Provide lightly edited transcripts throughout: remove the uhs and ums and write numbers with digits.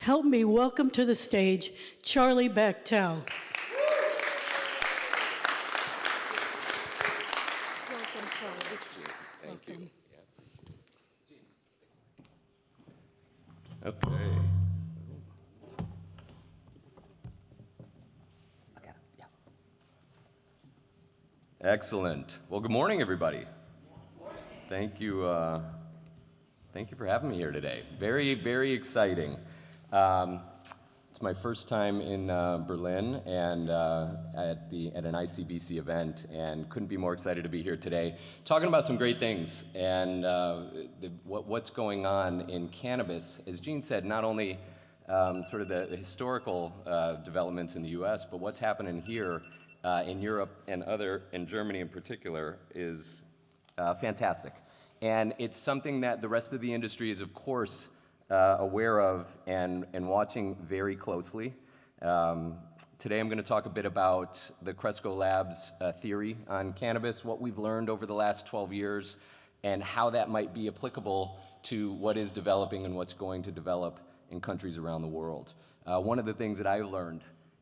help me welcome to the stage Charlie Bachtell. Welcome, Charlie. Thank you. Yeah. Okay. Okay. Yeah. Excellent. Well, good morning, everybody. Thank you. Thank you for having me here today. Very, very exciting. It's my first time in Berlin and at an ICBC event, and couldn't be more excited to be here today, talking about some great things and what's going on in cannabis. As Gene said, not only sort of the historical developments in the U.S., but what's happening here in Europe and in Germany in particular is fantastic. And it's something that the rest of the industry is, of course, aware of and watching very closely. Today I'm going to talk a bit about the Cresco Labs theory on cannabis, what we've learned over the last 12 years, and how that might be applicable to what is developing and what's going to develop in countries around the world. One of the things that I've learned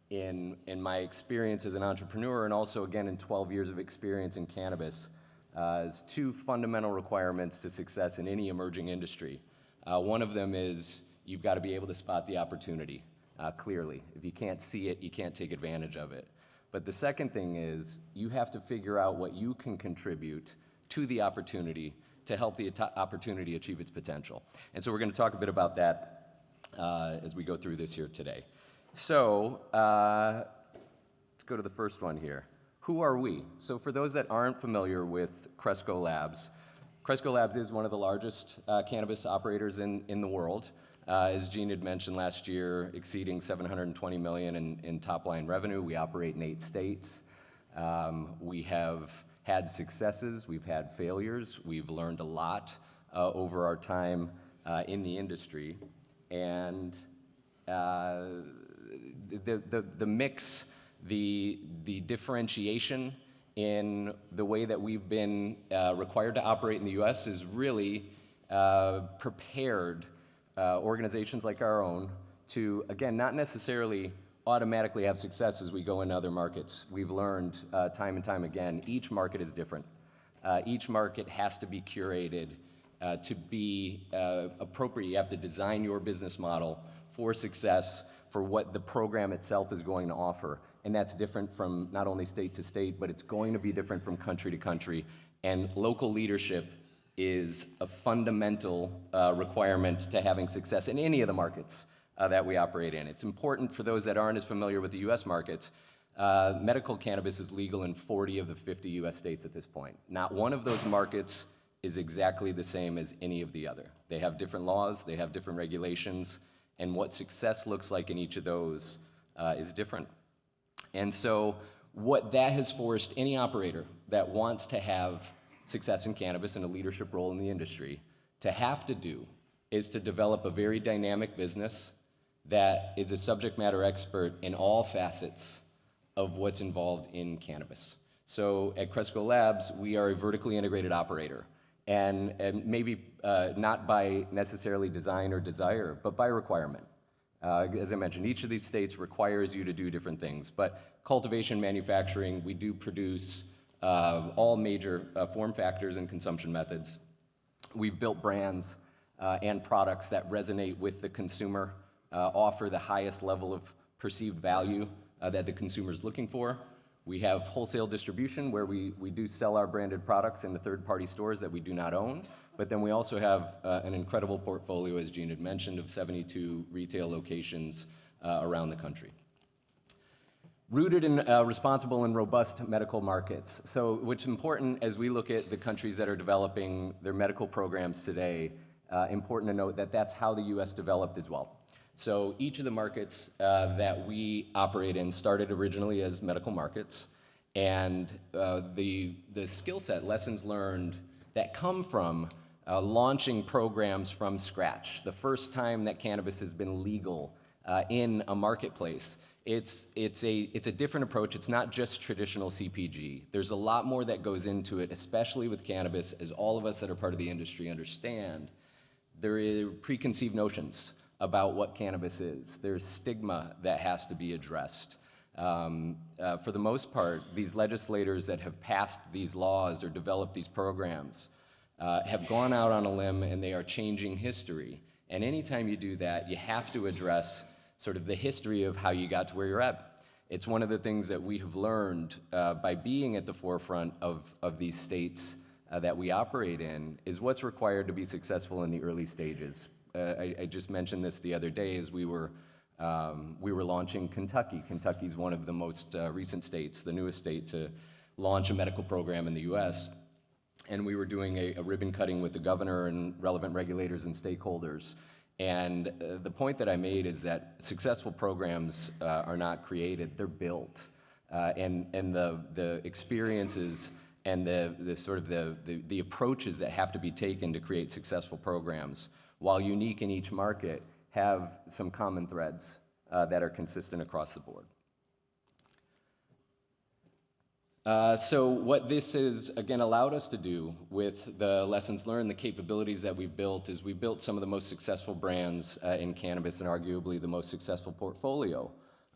in my experience as an entrepreneur, and also again in 12 years of experience in cannabis, is two fundamental requirements to success in any emerging industry. One of them is you've got to be able to spot the opportunity clearly. If you can't see it, you can't take advantage of it. But the second thing is you have to figure out what you can contribute to the opportunity to help the opportunity achieve its potential. And so we're going to talk a bit about that as we go through this here today. So let's go to the first one here. Who are we? So for those that aren't familiar with Cresco Labs is one of the largest cannabis operators in the world. As Gene had mentioned last year, exceeding $720 million in top-line revenue. We operate in 8 states. We have had successes, we've had failures, we've learned a lot over our time in the industry. And the mix, the differentiation in the way that we've been required to operate in the U.S. is really prepared organizations like our own to, again, not necessarily automatically have success as we go into other markets. We've learned time and time again, each market is different. Each market has to be curated to be appropriate. You have to design your business model for success, for what the program itself is going to offer. And that's different from not only state to state, but it's going to be different from country to country. And local leadership is a fundamental requirement to having success in any of the markets that we operate in. It's important for those that aren't as familiar with the US markets. Medical cannabis is legal in 40 of the 50 US states at this point. Not one of those markets is exactly the same as any of the other. They have different laws, they have different regulations, and what success looks like in each of those is different. And so what that has forced any operator that wants to have success in cannabis and a leadership role in the industry to have to do is to develop a very dynamic business that is a subject matter expert in all facets of what's involved in cannabis. So at Cresco Labs, we are a vertically integrated operator. And maybe not by necessarily design or desire, but by requirement. As I mentioned, each of these states requires you to do different things. But cultivation, manufacturing, we do produce all major form factors and consumption methods. We've built brands and products that resonate with the consumer, offer the highest level of perceived value that the consumer is looking for. We have wholesale distribution where we do sell our branded products in the third-party stores that we do not own. But then we also have an incredible portfolio, as Gene had mentioned, of 72 retail locations around the country. Rooted in responsible and robust medical markets. So what's important as we look at the countries that are developing their medical programs today, important to note that that's how the US developed as well. So each of the markets that we operate in started originally as medical markets, and the skill set, lessons learned that come from launching programs from scratch. The first time that cannabis has been legal in a marketplace, it's a different approach. It's not just traditional CPG. There's a lot more that goes into it, especially with cannabis, as all of us that are part of the industry understand. There are preconceived notions about what cannabis is. There's stigma that has to be addressed. For the most part, these legislators that have passed these laws or developed these programs have gone out on a limb and they are changing history. And anytime you do that, you have to address sort of the history of how you got to where you're at. It's one of the things that we have learned by being at the forefront of these states that we operate in, is what's required to be successful in the early stages. I just mentioned this the other day as we were launching Kentucky. Kentucky's one of the most recent states, the newest state to launch a medical program in the US. And we were doing a ribbon cutting with the governor and relevant regulators and stakeholders. And the point that I made is that successful programs are not created, they're built. And the experiences and the approaches that have to be taken to create successful programs, while unique in each market, have some common threads that are consistent across the board. So what this has, again, allowed us to do with the lessons learned, the capabilities that we've built, is we built some of the most successful brands in cannabis and arguably the most successful portfolio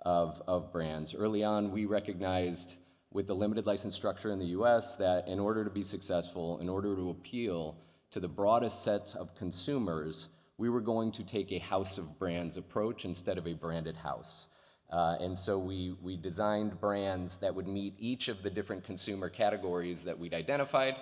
of brands. Early on, we recognized with the limited license structure in the US that in order to be successful, in order to appeal to the broadest sets of consumers, we were going to take a house of brands approach instead of a branded house. And so we designed brands that would meet each of the different consumer categories that we'd identified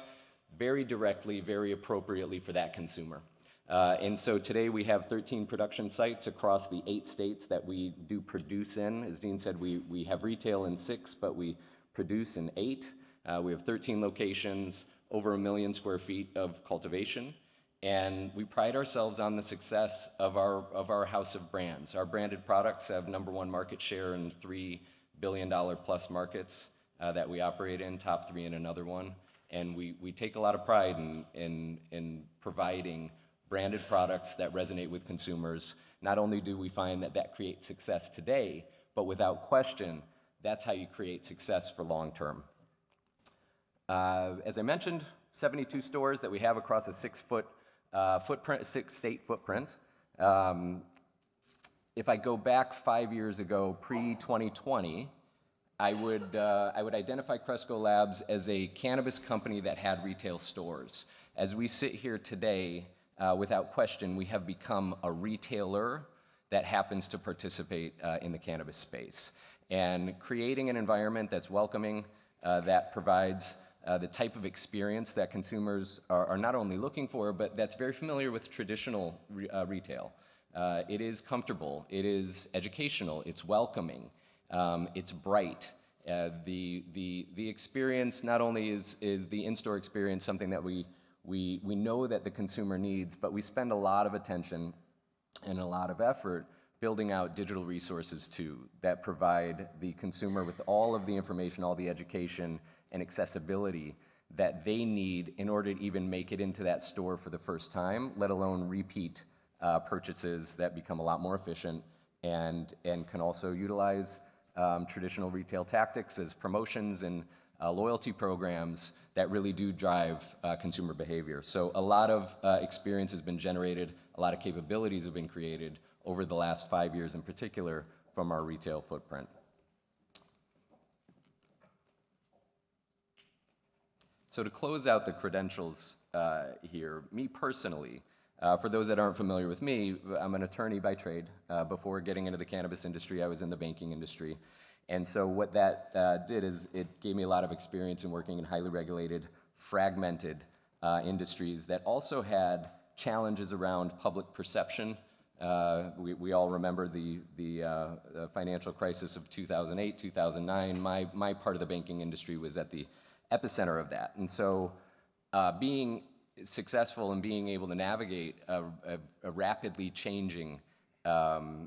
very directly, very appropriately for that consumer. And so today we have 13 production sites across the 8 states that we do produce in. As Dean said, we have retail in 6, but we produce in 8. We have 13 locations, over 1 million square feet of cultivation. And we pride ourselves on the success of our house of brands. Our branded products have #1 market share in $3 billion plus markets that we operate in, top 3 in another one. And we take a lot of pride in providing branded products that resonate with consumers. Not only do we find that creates success today, but without question, that's how you create success for long term. As I mentioned, 72 stores that we have across a 6-state footprint. If I go back 5 years ago, pre-2020, I would identify Cresco Labs as a cannabis company that had retail stores. As we sit here today, without question, we have become a retailer that happens to participate in the cannabis space. And creating an environment that's welcoming, that provides the type of experience that consumers are not only looking for, but that's very familiar with traditional retail. It is comfortable, it is educational, it's welcoming, it's bright. The experience not only is the in-store experience something that we know that the consumer needs, but we spend a lot of attention and a lot of effort building out digital resources too that provide the consumer with all of the information, all the education, and accessibility that they need in order to even make it into that store for the first time, let alone repeat purchases that become a lot more efficient and can also utilize traditional retail tactics as promotions and loyalty programs that really do drive consumer behavior. So a lot of experience has been generated, a lot of capabilities have been created over the last 5 years in particular from our retail footprint. So to close out the credentials here, me personally, for those that aren't familiar with me, I'm an attorney by trade. Before getting into the cannabis industry, I was in the banking industry. And so what that did is it gave me a lot of experience in working in highly regulated, fragmented industries that also had challenges around public perception. We all remember the financial crisis of 2008, 2009. My part of the banking industry was at the epicenter of that. And so being successful and being able to navigate a rapidly changing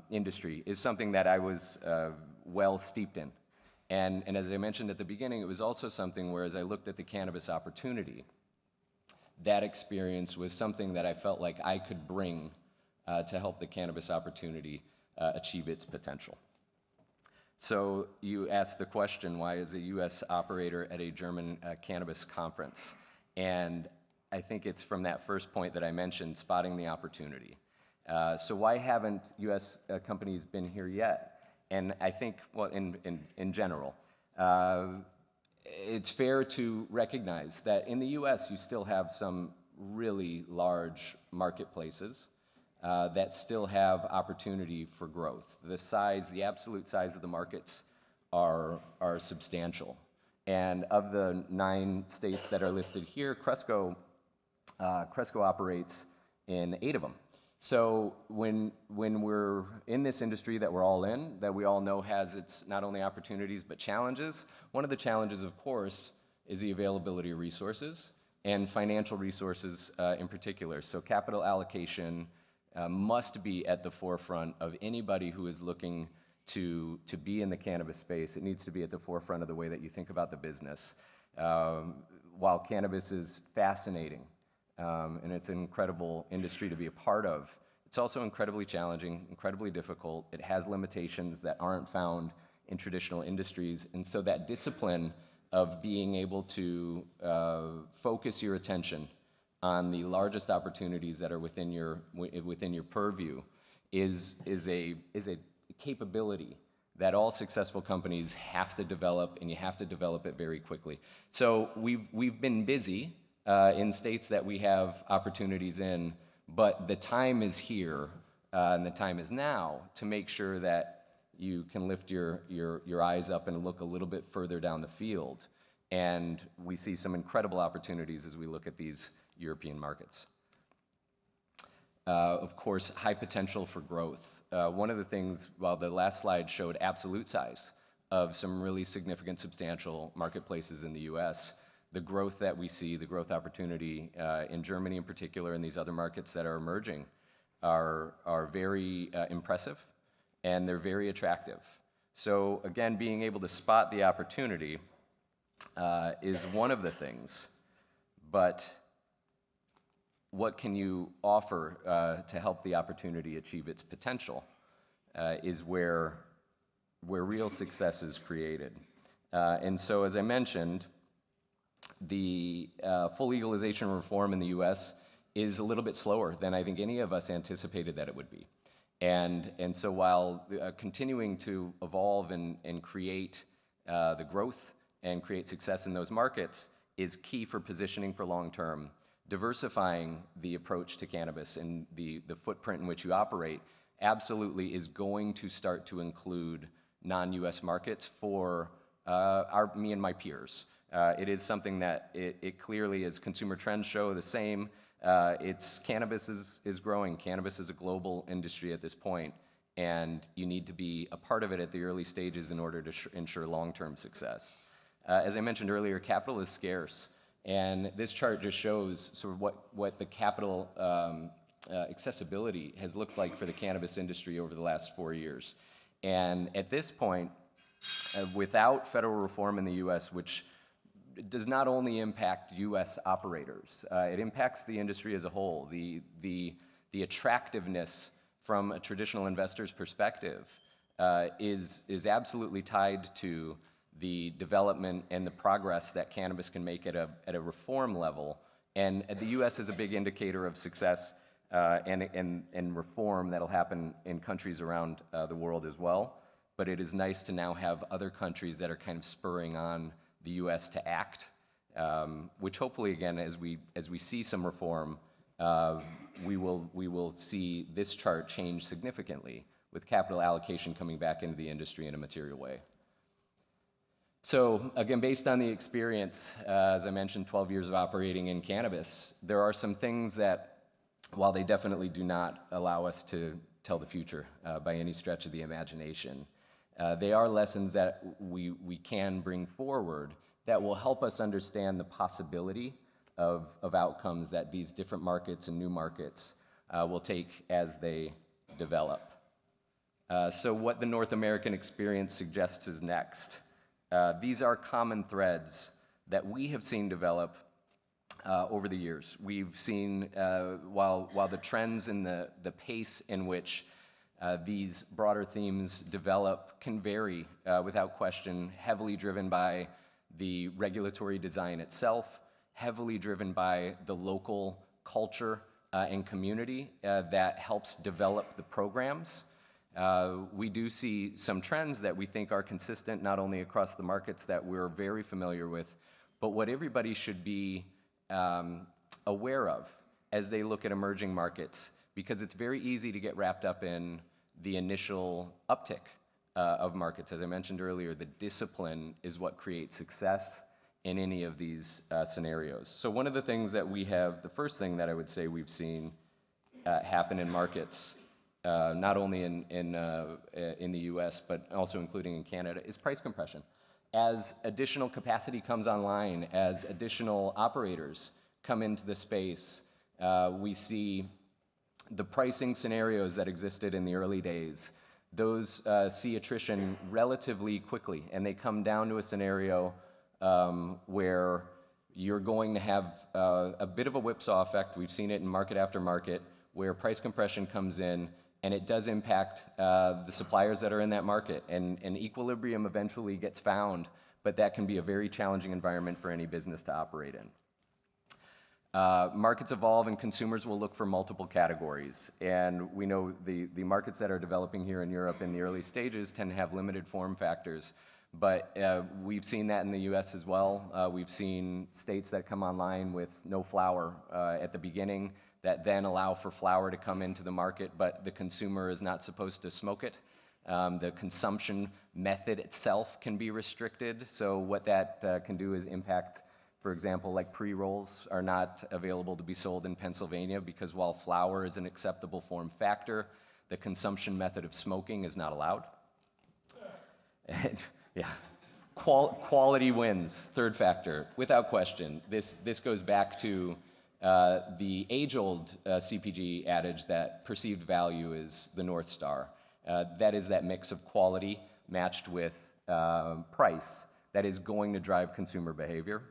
industry is something that I was well steeped in. And as I mentioned at the beginning, it was also something where as I looked at the cannabis opportunity, that experience was something that I felt like I could bring to help the cannabis opportunity achieve its potential. So you asked the question, why is a U.S. operator at a German cannabis conference? And I think it's from that first point that I mentioned, spotting the opportunity. So why haven't U.S. Companies been here yet? And I think, well, in general, it's fair to recognize that in the U.S. you still have some really large marketplaces that still have opportunity for growth. The absolute size of the markets are substantial. And of the 9 states that are listed here, Cresco operates in 8 of them. So when we're in this industry that we're all in, that we all know has its not only opportunities but challenges, one of the challenges, of course, is the availability of resources and financial resources in particular. So capital allocation must be at the forefront of anybody who is looking to be in the cannabis space. It needs to be at the forefront of the way that you think about the business. While cannabis is fascinating, and it's an incredible industry to be a part of, it's also incredibly challenging, incredibly difficult. It has limitations that aren't found in traditional industries. And so that discipline of being able to focus your attention on the largest opportunities that are within your purview is a capability that all successful companies have to develop, and you have to develop it very quickly. So we've been busy in states that we have opportunities in, but the time is here, and the time is now to make sure that you can lift your eyes up and look a little bit further down the field. And we see some incredible opportunities as we look at these European markets. Of course, high potential for growth. One of the things, while the last slide showed absolute size of some really significant, substantial marketplaces in the US, the growth that we see, the growth opportunity in Germany in particular, and these other markets that are emerging are very impressive, and they're very attractive. So again, being able to spot the opportunity is one of the things, but what can you offer to help the opportunity achieve its potential is where real success is created. And so, as I mentioned, the full legalization reform in the US is a little bit slower than I think any of us anticipated that it would be. And so while continuing to evolve and create the growth and create success in those markets is key for positioning for long term, diversifying the approach to cannabis and the footprint in which you operate absolutely is going to start to include non-US markets for me and my peers. It is something that it clearly, as consumer trends show the same, cannabis is growing. Cannabis is a global industry at this point, and you need to be a part of it at the early stages in order to ensure long-term success. As I mentioned earlier, capital is scarce, and this chart just shows sort of what the capital accessibility has looked like for the cannabis industry over the last 4 years. And at this point, without federal reform in the US, which does not only impact US operators, it impacts the industry as a whole. The attractiveness from a traditional investor's perspective is absolutely tied to the development and the progress that cannabis can make at a reform level. And the US is a big indicator of success and reform that'll happen in countries around the world as well. But it is nice to now have other countries that are kind of spurring on the US to act, which hopefully, again, as we see some reform, we will see this chart change significantly with capital allocation coming back into the industry in a material way. So again, based on the experience, as I mentioned, 12 years of operating in cannabis, there are some things that, while they definitely do not allow us to tell the future by any stretch of the imagination, they are lessons that we can bring forward that will help us understand the possibility of outcomes that these different markets and new markets will take as they develop. So what the North American experience suggests is next. These are common threads that we have seen develop over the years. We've seen, while the trends and the pace in which these broader themes develop can vary without question, heavily driven by the regulatory design itself, heavily driven by the local culture and community that helps develop the programs. We do see some trends that we think are consistent not only across the markets that we're very familiar with, but what everybody should be aware of as they look at emerging markets, because it's very easy to get wrapped up in the initial uptick of markets. As I mentioned earlier, the discipline is what creates success in any of these scenarios. So one of the things that we have, the first thing that I would say we've seen happen in markets, not only in the US, but also including in Canada, is price compression. As additional capacity comes online, as additional operators come into the space, we see the pricing scenarios that existed in the early days. Those see attrition relatively quickly, and they come down to a scenario where you're going to have a bit of a whipsaw effect. We've seen it in market after market, where price compression comes in, and it does impact the suppliers that are in that market. And equilibrium eventually gets found, but that can be a very challenging environment for any business to operate in. Markets evolve and consumers will look for multiple categories. And we know the markets that are developing here in Europe in the early stages tend to have limited form factors. But we've seen that in the US as well. We've seen states that come online with no flower at the beginning that then allow for flower to come into the market, but the consumer is not supposed to smoke it. The consumption method itself can be restricted. So what that can do is impact, for example, like pre-rolls are not available to be sold in Pennsylvania because while flower is an acceptable form factor, the consumption method of smoking is not allowed. And, yeah, quality wins, third factor, without question. This goes back to the age-old CPG adage that perceived value is the North Star. That is that mix of quality matched with price that is going to drive consumer behavior.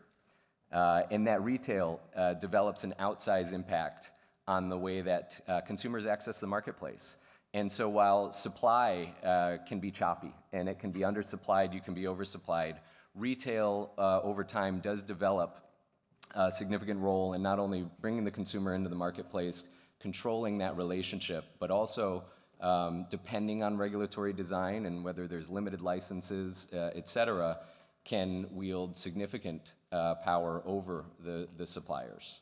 And that retail develops an outsized impact on the way that consumers access the marketplace. And so while supply can be choppy and it can be undersupplied, you can be oversupplied, retail over time does develop a significant role in not only bringing the consumer into the marketplace, controlling that relationship, but also depending on regulatory design and whether there's limited licenses, et cetera, can wield significant power over the suppliers.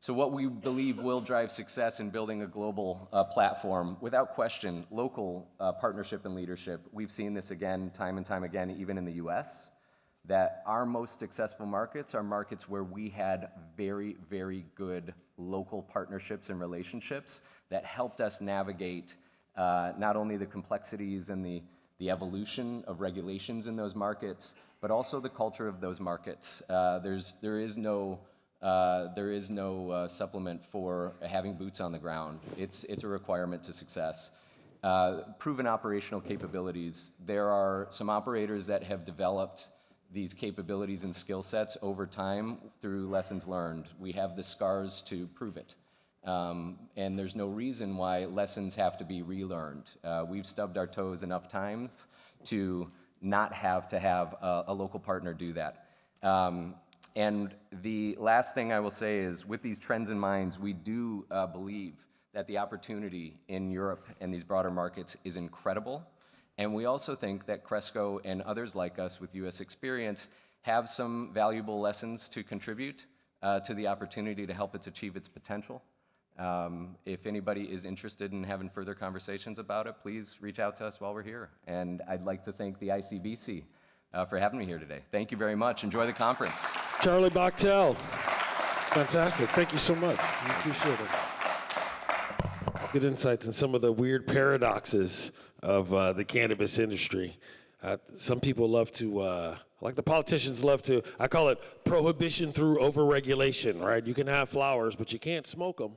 So what we believe will drive success in building a global platform, without question, local partnership and leadership. We've seen this again, time and time again, even in the US, that our most successful markets are markets where we had very, very good local partnerships and relationships that helped us navigate not only the complexities and the evolution of regulations in those markets, but also the culture of those markets. There is no supplement for having boots on the ground. It's a requirement to success. Proven operational capabilities. There are some operators that have developed these capabilities and skill sets over time through lessons learned. We have the scars to prove it. And there's no reason why lessons have to be relearned. We've stubbed our toes enough times to not have to have a local partner do that. And the last thing I will say is, with these trends in mind, we do believe that the opportunity in Europe and these broader markets is incredible. And we also think that Cresco and others like us with US experience have some valuable lessons to contribute to the opportunity to help it achieve its potential. If anybody is interested in having further conversations about it, please reach out to us while we're here. And I'd like to thank the ICBC for having me here today. Thank you very much. Enjoy the conference. Charlie Bachtell. Fantastic. Thank you so much. We appreciate it. Good insights on some of the weird paradoxes of the cannabis industry. Some people love to, like the politicians love to, I call it prohibition through overregulation, right? You can have flowers, but you can't smoke them.